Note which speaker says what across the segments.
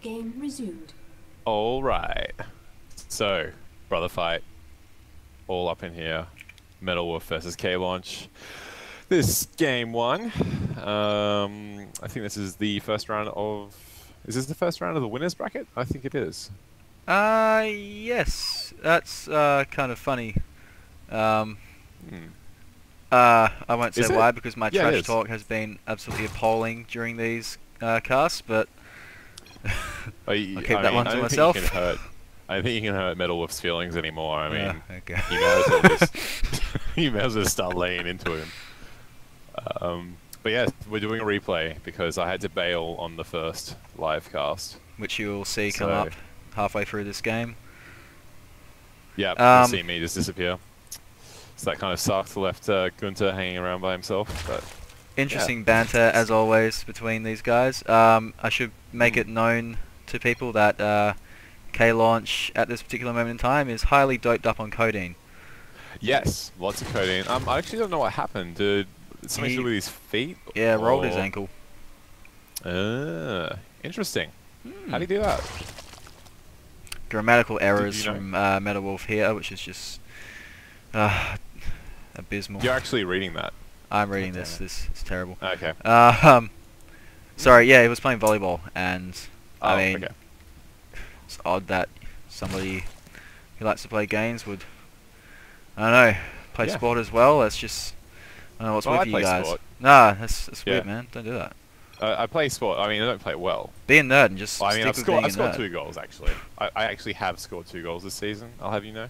Speaker 1: Game resumed.
Speaker 2: All right. So, brother fight, all up in here. MetalWolf versus KLaunch. This game one. I think this is the first round of. Is this the first round of the winners bracket? I think it is.
Speaker 3: Yes. That's kind of funny. Um,
Speaker 2: Hmm.
Speaker 3: I won't say
Speaker 2: Is it?
Speaker 3: why because my
Speaker 2: Yeah, it
Speaker 3: trash
Speaker 2: is.
Speaker 3: talk has been absolutely appalling during these casts, but I'll keep that one
Speaker 2: I
Speaker 3: to
Speaker 2: don't
Speaker 3: myself.
Speaker 2: think you can hurt. I don't think you can hurt MetalWolf's feelings anymore. I
Speaker 3: Yeah,
Speaker 2: mean,
Speaker 3: okay.
Speaker 2: you may as well just you may as well start laying into him. But yeah, we're doing a replay because I had to bail on the first live cast.
Speaker 3: Which you'll see come
Speaker 2: So-
Speaker 3: up halfway through this game.
Speaker 2: Yeah,
Speaker 3: Um,
Speaker 2: you'll see me just disappear. So that kind of sucked. Left Gunter hanging around by himself. But
Speaker 3: Interesting banter as always between these guys. I should make it known to people that KLaunch at this particular moment in time is highly doped up on codeine.
Speaker 2: yes, lots of codeine. I actually don't know what happened. Did something to do with his feet?
Speaker 3: Yeah, rolled his
Speaker 2: Or-
Speaker 3: ankle.
Speaker 2: Interesting. How do you do that?
Speaker 3: Grammatical errors
Speaker 2: you know?
Speaker 3: from MetalWolf here, which is just abysmal.
Speaker 2: You're actually reading that.
Speaker 3: I'm reading
Speaker 2: damn
Speaker 3: this.
Speaker 2: it.
Speaker 3: This is terrible.
Speaker 2: Okay.
Speaker 3: Sorry. Yeah, he was playing volleyball, and
Speaker 2: Oh,
Speaker 3: I mean,
Speaker 2: okay.
Speaker 3: it's odd that somebody who likes to play games would, I don't know, play
Speaker 2: Yeah.
Speaker 3: sport as well. That's just, I don't know what's
Speaker 2: Well, I
Speaker 3: with you
Speaker 2: play
Speaker 3: guys.
Speaker 2: sport.
Speaker 3: Nah, that's
Speaker 2: Yeah.
Speaker 3: weird, man. Don't do that.
Speaker 2: I play sport. I mean, I don't play it well.
Speaker 3: Be a nerd and just
Speaker 2: I mean,
Speaker 3: stick
Speaker 2: I've
Speaker 3: with
Speaker 2: scored,
Speaker 3: being
Speaker 2: I've
Speaker 3: a
Speaker 2: scored
Speaker 3: nerd.
Speaker 2: 2 goals actually. I actually have scored 2 goals this season. I'll have you know.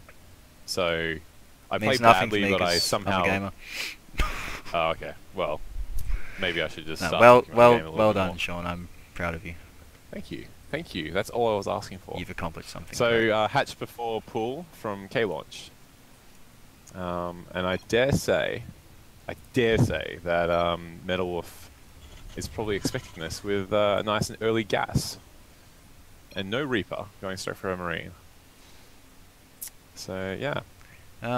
Speaker 2: So I
Speaker 3: Means
Speaker 2: play
Speaker 3: nothing
Speaker 2: badly,
Speaker 3: to me
Speaker 2: but I
Speaker 3: 'cause
Speaker 2: somehow.
Speaker 3: I'm a gamer.
Speaker 2: Oh, okay. Well, maybe I should just
Speaker 3: No,
Speaker 2: start.
Speaker 3: well,
Speaker 2: thinking about the game a little
Speaker 3: well
Speaker 2: bit
Speaker 3: done,
Speaker 2: more.
Speaker 3: Sean. I'm proud of you.
Speaker 2: Thank you. Thank you. That's all I was asking for.
Speaker 3: You've accomplished something.
Speaker 2: So
Speaker 3: great.
Speaker 2: hatch before pool from KLaunch. And I dare say that MetalWolf is probably expecting this with a nice and early gas. And no Reaper, going straight for a Marine. So, yeah.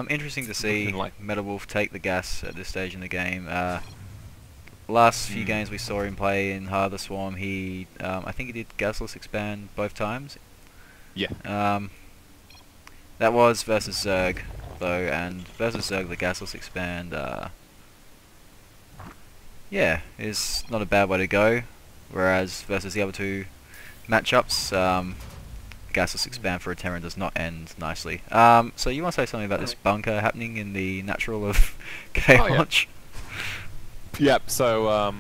Speaker 3: Interesting to see
Speaker 2: Looking like-
Speaker 3: MetalWolf take the gas at this stage in the game. Last few
Speaker 2: Hmm.
Speaker 3: games we saw him play in Heart of the Swarm, he, I think he did gasless expand both times.
Speaker 2: Yeah.
Speaker 3: That was versus Zerg, though, and versus Zerg the gasless expand, yeah, is not a bad way to go. Whereas versus the other two matchups, gasless expand for a Terran does not end nicely. So you want to say something about this bunker happening in the natural of KLaunch?
Speaker 2: Yep, so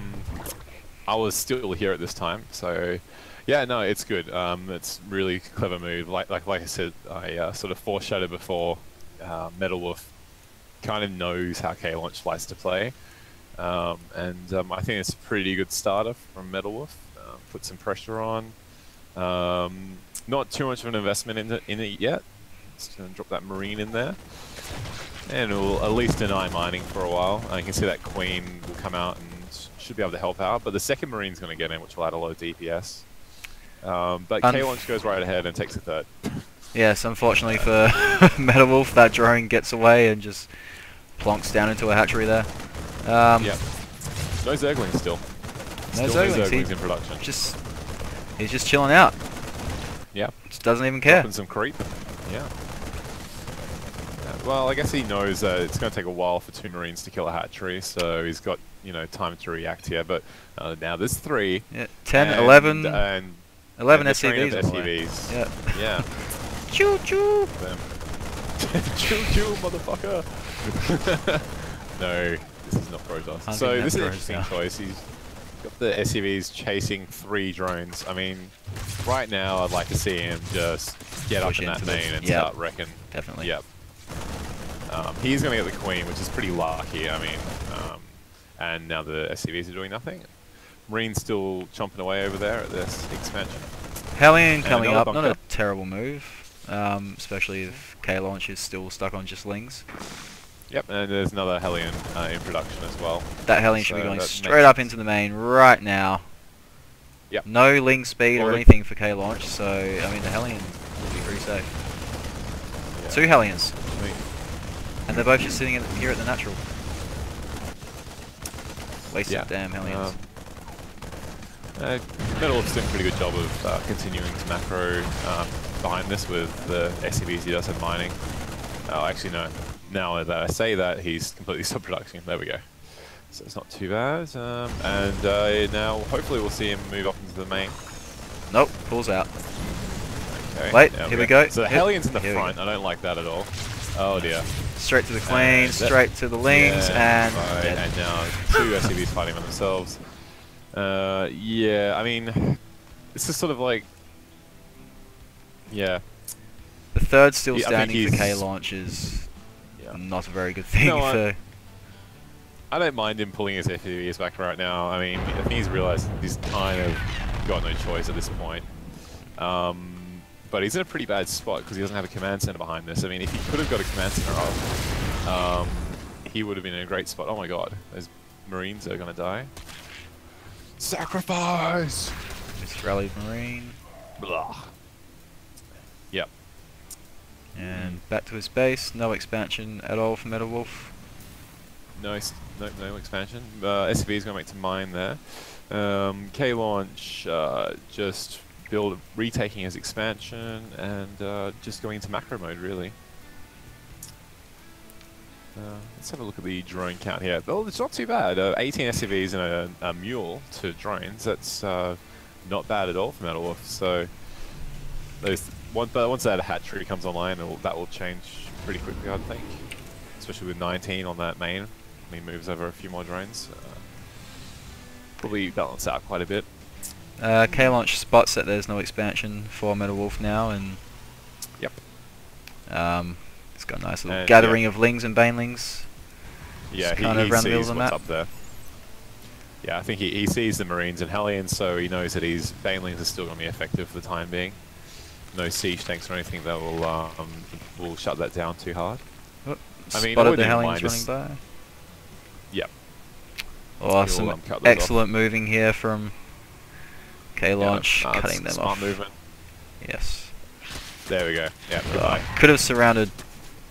Speaker 2: I was still here at this time, so yeah, no, it's good. It's really clever move. Like I said, I sort of foreshadowed before. MetalWolf kind of knows how KLaunch likes to play, and I think it's a pretty good starter from MetalWolf. Put some pressure on. Not too much of an investment in it yet. Just gonna drop that Marine in there. And we'll at least deny mining for a while. You can see that Queen will come out and should be able to help out, but the second Marine's going to get in, which will add a lot of DPS. But KLaunch goes right ahead and takes the third.
Speaker 3: Yes, unfortunately for MetalWolf, that drone gets away and just plonks down into a hatchery there.
Speaker 2: Yep. No Zerglings still.
Speaker 3: No
Speaker 2: Still
Speaker 3: Zerglings,
Speaker 2: in production.
Speaker 3: He's just chilling out.
Speaker 2: Yep.
Speaker 3: Just doesn't even care.
Speaker 2: Dropping some creep. Yeah. Well, I guess he knows it's going to take a while for 2 Marines to kill a hatchery, so he's got, time to react here. But now there's 3.
Speaker 3: Yeah, 10,
Speaker 2: and,
Speaker 3: 11,
Speaker 2: and
Speaker 3: 11
Speaker 2: and the train
Speaker 3: SCVs.
Speaker 2: of
Speaker 3: on the way.
Speaker 2: SCVs.
Speaker 3: Yeah.
Speaker 2: Yeah.
Speaker 3: Choo choo!
Speaker 2: Them. Choo choo, motherfucker! No, this is not Protoss.
Speaker 3: I
Speaker 2: So
Speaker 3: think
Speaker 2: this is an
Speaker 3: that's
Speaker 2: interesting
Speaker 3: Protoss.
Speaker 2: choice. He's got the SCVs chasing 3 drones. I mean, right now I'd like to see him just get
Speaker 3: Push
Speaker 2: up in that
Speaker 3: into this.
Speaker 2: main and
Speaker 3: Yep.
Speaker 2: start wrecking.
Speaker 3: Definitely.
Speaker 2: Yep. He's going to get the Queen, which is pretty lucky. I mean, and now the SCVs are doing nothing. Marine's still chomping away over there at this expansion.
Speaker 3: Hellion coming
Speaker 2: another
Speaker 3: up, not
Speaker 2: bunker.
Speaker 3: a terrible move, especially if KLaunch is still stuck on just Lings.
Speaker 2: Yep, and there's another Hellion in production as well.
Speaker 3: That Hellion should be
Speaker 2: So
Speaker 3: going
Speaker 2: that
Speaker 3: straight
Speaker 2: makes
Speaker 3: up
Speaker 2: sense.
Speaker 3: into the main right now.
Speaker 2: Yep.
Speaker 3: No Ling speed
Speaker 2: Well,
Speaker 3: or
Speaker 2: look-
Speaker 3: anything for KLaunch, so I mean the Hellion will be pretty safe.
Speaker 2: Yeah.
Speaker 3: 2 Hellions,
Speaker 2: I mean,
Speaker 3: and they're both just sitting here at the natural. Wasted
Speaker 2: Yeah.
Speaker 3: damn Hellions.
Speaker 2: MetalWolf's doing a pretty good job of continuing to macro behind this with the SCVs he does have mining. Oh, actually no. Now that I say that, he's completely stopped production. There we go. So it's not too bad. Now hopefully we'll see him move up into the main.
Speaker 3: Nope, pulls out.
Speaker 2: Okay.
Speaker 3: Wait, here we go.
Speaker 2: So the Hellions in the front. I don't like that at all. Oh dear.
Speaker 3: Straight to the clean, straight to the lings, and dead.
Speaker 2: And now 2 SCVs fighting by themselves. Yeah, I mean, this is sort of like, yeah.
Speaker 3: The third still standing for KLaunch is not a very good thing for...
Speaker 2: I don't mind him pulling his SCVs back right now. I mean, I think he's realised he's kind of got no choice at this point. But he's in a pretty bad spot because he doesn't have a command center behind this. I mean, if he could have got a command center up, he would have been in a great spot. Oh my god, those Marines are going to die. Sacrifice!
Speaker 3: Just rallied Marine.
Speaker 2: Blah. Yep.
Speaker 3: And back to his base. No expansion at all for MetalWolf.
Speaker 2: No expansion. SCV is going to make to mine there. KLaunch just retaking his expansion and just going into macro mode really. Let's have a look at the drone count here. Well, it's not too bad. 18 SCVs and a mule to drones. That's not bad at all for MetalWolf. So once that hatchery comes online, that will change pretty quickly, I think. Especially with 19 on that main. He moves over a few more drones. Probably balance out quite a bit.
Speaker 3: KLaunch spots that there's no expansion for MetalWolf now, and
Speaker 2: yep.
Speaker 3: It's got a nice little gathering of lings and banelings.
Speaker 2: Yeah, he sees what's up there. Yeah, I think he sees the Marines and Hellions, so he knows that his banelings are still going to be effective for the time being. No siege tanks or anything that will shut that down too hard.
Speaker 3: Oh,
Speaker 2: I mean,
Speaker 3: spotted the Hellions running by.
Speaker 2: Yep.
Speaker 3: Awesome. Excellent moving here from KLaunch, cutting them
Speaker 2: smart
Speaker 3: off.
Speaker 2: Movement.
Speaker 3: Yes.
Speaker 2: There we go. Yeah, goodbye.
Speaker 3: Could have surrounded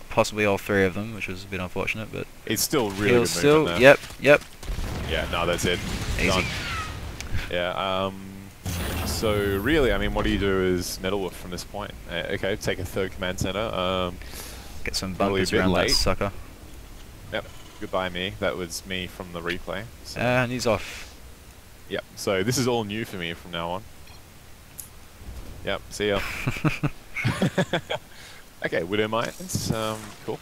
Speaker 3: possibly all 3 of them, which was a bit unfortunate, but
Speaker 2: it's still really good movement there.
Speaker 3: Yep.
Speaker 2: Yeah, no, that's it.
Speaker 3: Easy.
Speaker 2: Done. Yeah, so really, I mean, what do you do as MetalWolf from this point? Okay, take a 3rd command center.
Speaker 3: Get some bunkers around that sucker.
Speaker 2: Yep, goodbye me. That was me from the replay. So.
Speaker 3: And he's off.
Speaker 2: Yep, so this is all new for me from now on. Yep, see ya. Okay, Widow Mines, cool.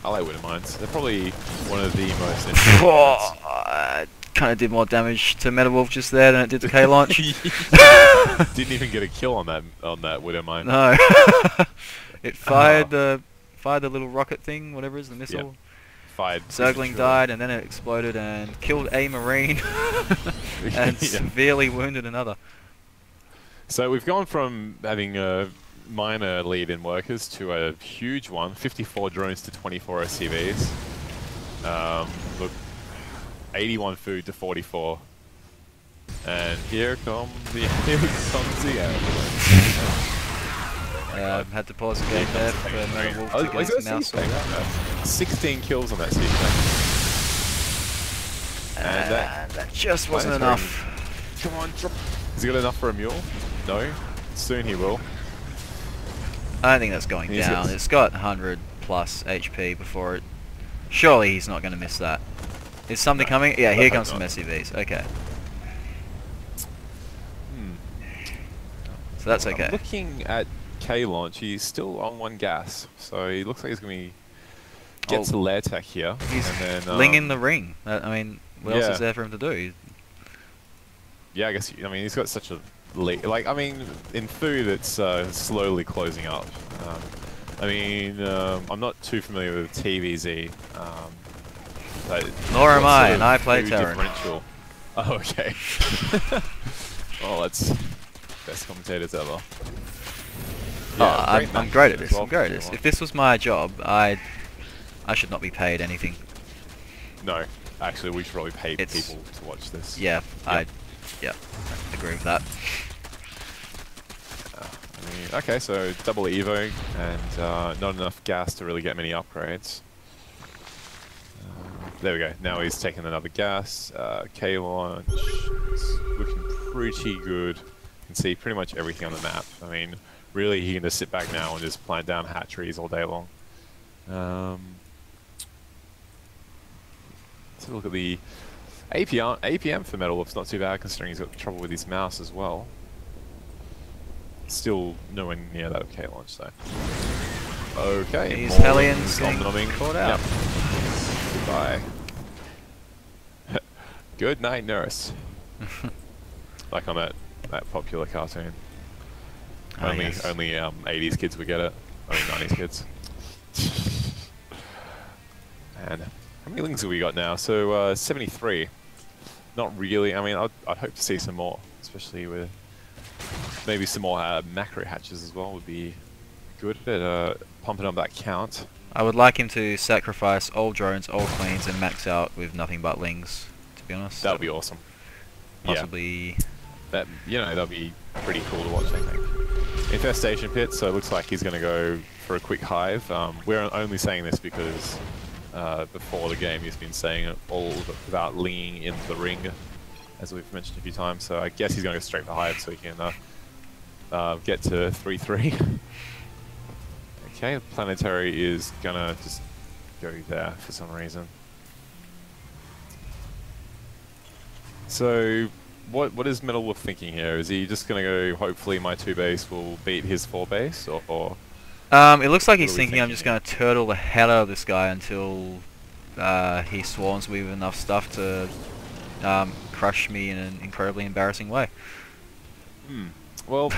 Speaker 2: I like Widow Mines. They're probably one of the most interesting mines.
Speaker 3: Kind of did more damage to MetalWolf just there than it did to KLaunch.
Speaker 2: Didn't even get a kill on that Widow Mine.
Speaker 3: No. It fired the little rocket thing, whatever it is, the missile.
Speaker 2: Yep. Fired.
Speaker 3: Zergling died, and then it exploded and killed a Marine and severely wounded another. So
Speaker 2: we've gone from having a minor lead in workers to a huge one, 54 drones to 24 SCVs. Look, 81 food to 44. And here comes the
Speaker 3: had to pause the game there for MetalWolf to get his mouse sorted out.
Speaker 2: 16 kills on that siege tank.
Speaker 3: And that just wasn't enough.
Speaker 2: Come on, drop. Has he got enough for a mule? No. Soon he will.
Speaker 3: I don't think that's going down. It's got 100 plus HP before it. Surely he's not going to miss that. Is something coming? Yeah, here comes some SCVs. Okay. So that's okay.
Speaker 2: Looking at KLaunch, he's still on 1 gas, so he looks like he's going to get to lair tech here.
Speaker 3: He's
Speaker 2: and then,
Speaker 3: linging the ring. I mean, what else is there for him to do?
Speaker 2: Yeah, I guess. I mean, he's got such a lead. Like, I mean, in food, it's slowly closing up. I mean, I'm not too familiar with TVZ.
Speaker 3: Nor am I, and I play Terran.
Speaker 2: Oh, okay. Oh, that's best commentators ever.
Speaker 3: Yeah, I'm great at this. I'm great at this. If this was my job, I should not be paid anything.
Speaker 2: No, actually, we should probably pay people to watch this.
Speaker 3: Yeah, I agree with that.
Speaker 2: I mean, okay, so double Evo and not enough gas to really get many upgrades. There we go. Now he's taking another gas. KLaunch is looking pretty good. You can see pretty much everything on the map. I mean, really, he can just sit back now and just plant down hatcheries all day long. Let's have a look at the APM for MetalWolf's not too bad, considering he's got trouble with his mouse as well. Still nowhere near that of KLaunch, though. Okay,
Speaker 3: these Hellions getting caught out.
Speaker 2: Yep. Goodbye. Good night, nurse. Like on that popular cartoon.
Speaker 3: Oh,
Speaker 2: only
Speaker 3: yes.
Speaker 2: 80s kids would get it. Only 90s kids. And how many links have we got now? So 73. Not really. I mean, I'd hope to see some more, especially with maybe some more macro hatches as well. Would be good at pumping up that count.
Speaker 3: I would like him to sacrifice all drones, all queens, and max out with nothing but lings. To be honest,
Speaker 2: That would be awesome.
Speaker 3: Possibly.
Speaker 2: Yeah. That, you know, that'd be pretty cool to watch, I think. Infestation pit, so it looks like he's going to go for a quick hive. We're only saying this because before the game he's been saying it all about leaning into the ring, as we've mentioned a few times. So I guess he's going to go straight for hive so he can get to 3-3. Okay, planetary is going to just go there for some reason. So what is MetalWolf thinking here? Is he just going to go, hopefully my 2 base will beat his 4 base, or
Speaker 3: It looks like he's thinking I'm just going to turtle the hell out of this guy until he swarms me with enough stuff to crush me in an incredibly embarrassing way.
Speaker 2: Well,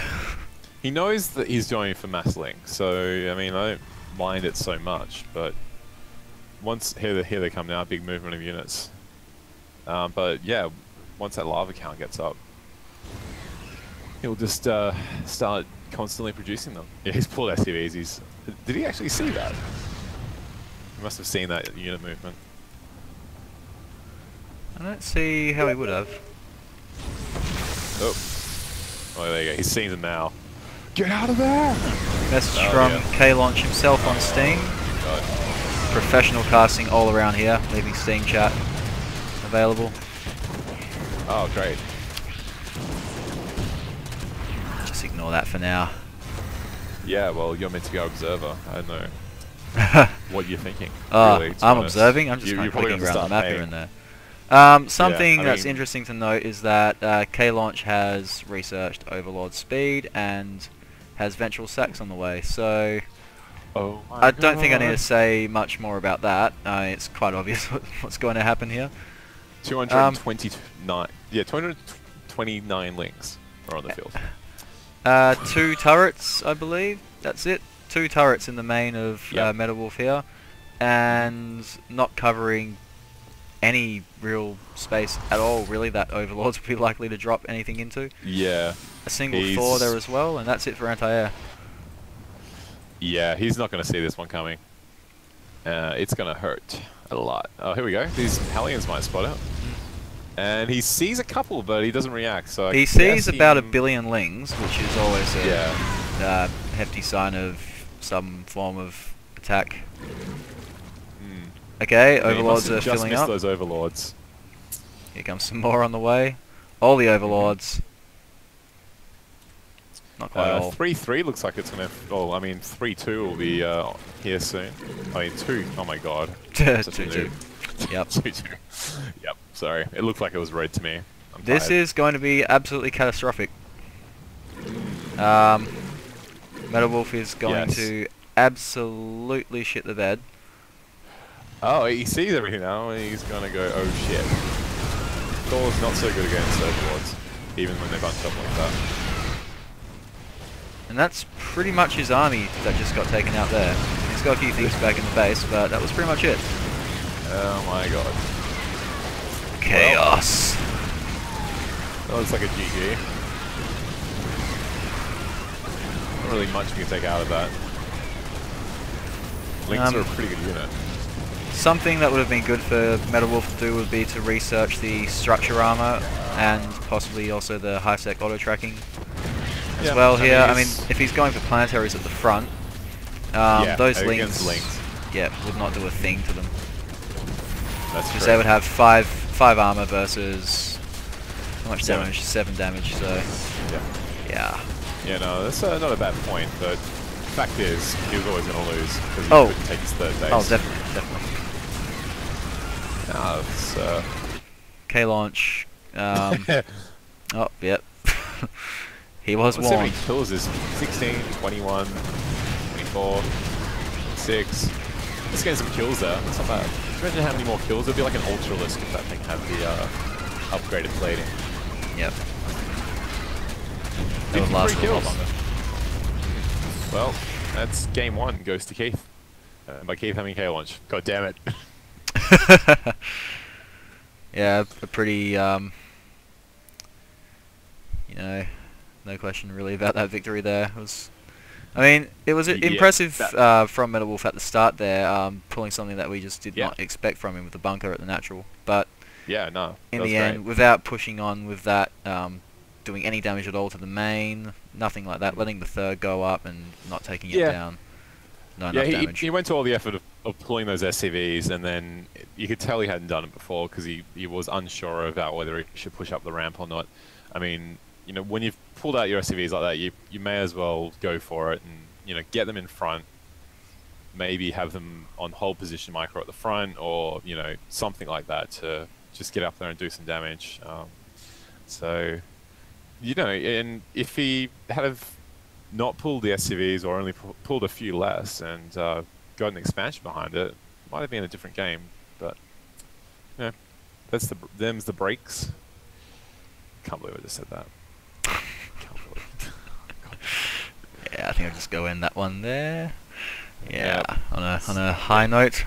Speaker 2: he knows that he's going for mass link, so I mean I don't mind it so much, but once here they come now, big movement of units. But yeah, once that lava count gets up, he'll just start constantly producing them. Yeah, he's pulled SCVs. Did he actually see that? He must have seen that unit movement.
Speaker 3: I don't see how he would have.
Speaker 2: Oh, there you go. He's seen them now. Get out of there!
Speaker 3: Message from KLaunch himself on Steam.
Speaker 2: God.
Speaker 3: Professional casting all around here, leaving Steam chat available.
Speaker 2: Oh, great.
Speaker 3: Just ignore that for now.
Speaker 2: Yeah, well, you're meant to go observer. I don't know what you're thinking. Really,
Speaker 3: I'm observing. I'm just kind of clicking around the map here and there. Something that's interesting to note is that KLaunch has researched Overlord speed and has ventral sacks on the way. So I don't think I need to say much more about that. It's quite obvious what's going to happen here.
Speaker 2: 229. Yeah, 229 links are on the field.
Speaker 3: 2 turrets, I believe. That's it. 2 turrets in the main of MetalWolf here, and not covering any real space at all, really, that Overlords would be likely to drop anything into.
Speaker 2: Yeah.
Speaker 3: A single Thor there as well, and that's it for anti-air.
Speaker 2: Yeah, he's not going to see this one coming. It's going to hurt a lot. Oh, here we go. These Hellions might spot it. And he sees a couple, but he doesn't react. So
Speaker 3: he sees about 1 billion lings, which is always a hefty sign of some form of attack. Okay, Overlords are filling up.
Speaker 2: Those Overlords.
Speaker 3: Here comes some more on the way. All the Overlords. Not quite all.
Speaker 2: 3-3 looks like it's going to... Oh, I mean, 3-2 will be here soon. I mean, 2. Oh my god.
Speaker 3: 2-2. Yep.
Speaker 2: 2-2. Yep, sorry. It looked like it was red to me.
Speaker 3: This is going to be absolutely catastrophic. MetalWolf is going to absolutely shit the bed.
Speaker 2: Oh, he sees everything now, and he's going to go, oh shit. Thor's not so good against Overlords, even when they bunch up like that.
Speaker 3: And that's pretty much his army that just got taken out there. He's got a few things back in the base, but that was pretty much it.
Speaker 2: Oh my god.
Speaker 3: Chaos.
Speaker 2: That looks like a GG. Not really much we can take out of that. Links are a pretty good unit.
Speaker 3: Something that would have been good for MetalWolf to do would be to research the structure armor and possibly also the high-sec auto-tracking as well here. I mean, if he's going for planetaries at the front, those links would not do a thing to them.
Speaker 2: That's
Speaker 3: because they would have 5 armor versus How much damage? 7 damage, so...
Speaker 2: Yeah.
Speaker 3: Yeah.
Speaker 2: Yeah, no, that's not a bad point, but the fact is, he was always going to lose because he
Speaker 3: Oh.
Speaker 2: couldn't take his third base.
Speaker 3: Oh, definitely, definitely.
Speaker 2: No, it's,
Speaker 3: KLaunch. Oh, yep. He was
Speaker 2: well, 70
Speaker 3: warned.
Speaker 2: kills is 16, 21, 24, 6. Let's get some kills there. That's not bad. Imagine how many more kills. It'd be like an Ultralisk if that thing had the upgraded plating.
Speaker 3: Yep. That would last
Speaker 2: 53
Speaker 3: a lot
Speaker 2: kills.
Speaker 3: longer.
Speaker 2: Well, that's game 1 goes to Keith. By Keith having KLaunch. God damn it.
Speaker 3: Yeah, a pretty, you know, no question really about that victory there. It was, I mean, it was impressive from MetalWolf at the start there, pulling something that we just did not expect from him with the bunker at the natural. But
Speaker 2: yeah, no,
Speaker 3: in the end, without pushing on with that, doing any damage at all to the main, nothing like that, letting the third go up and not taking it down. No enough damage.
Speaker 2: He went to all the effort of pulling those SCVs, and then you could tell he hadn't done it before because he was unsure about whether he should push up the ramp or not. I mean, you know, when you've pulled out your SCVs like that, you may as well go for it and, you know, get them in front. Maybe have them on hold position micro at the front, or, you know, something like that to just get up there and do some damage. So, you know, and if he had have not pulled the SCVs or only pulled a few less and got an expansion behind it, might have been a different game. But yeah, that's them's the breaks. Can't believe I just said that. Can't believe it.
Speaker 3: Yeah, I think I'll just go in that one there. Yeah, on a high note.